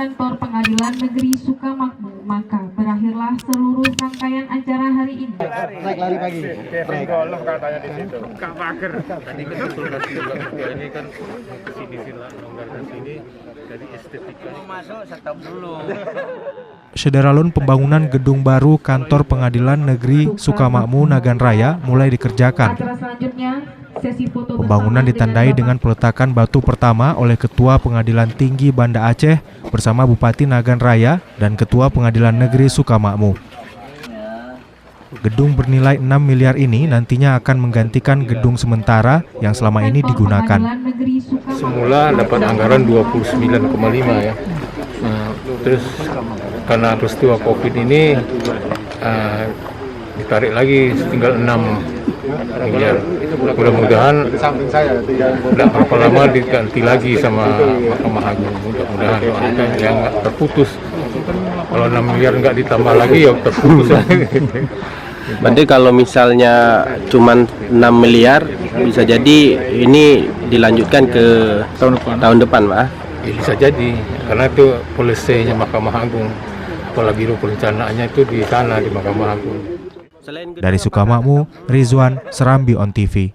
kantor Pengadilan Negeri Sukamakmur, maka berakhirlah seluruh rangkaian acara hari ini. Lari pagi. Kevin golf katanya di situ. Kak Pager. Tadi konsultasi ini kan kesini longgarkan sini dari estetika. Masuk stop dulu. Sederalun pembangunan gedung baru kantor Pengadilan Negeri Sukamakmur Nagan Raya mulai dikerjakan. Acara selanjutnya, sesi foto Pembangunan ditandai dengan peletakan batu pertama oleh Ketua Pengadilan Tinggi Banda Aceh bersama Bupati Nagan Raya dan Ketua Pengadilan Negeri Sukamakmur. Gedung bernilai 6 miliar ini nantinya akan menggantikan gedung sementara yang selama ini digunakan. Semula dapat anggaran 29,5 ya. Terus karena peristiwa COVID ini ditarik lagi tinggal 6 miliar. Mudah-mudahan tidak berapa lama diganti lagi sama Mahkamah Agung. Mudah-mudahan yang nggak terputus. Kalau 6 miliar nggak ditambah lagi ya terputus. Berarti kalau misalnya cuma 6 miliar bisa jadi ini dilanjutkan ke tahun depan, Pak? Ya, bisa jadi karena itu polisinya Mahkamah Agung. Apalagi biro perencanaannya itu di sana di Mahkamah Agung. Dari Sukamakmur, Rizwan, Serambi On TV.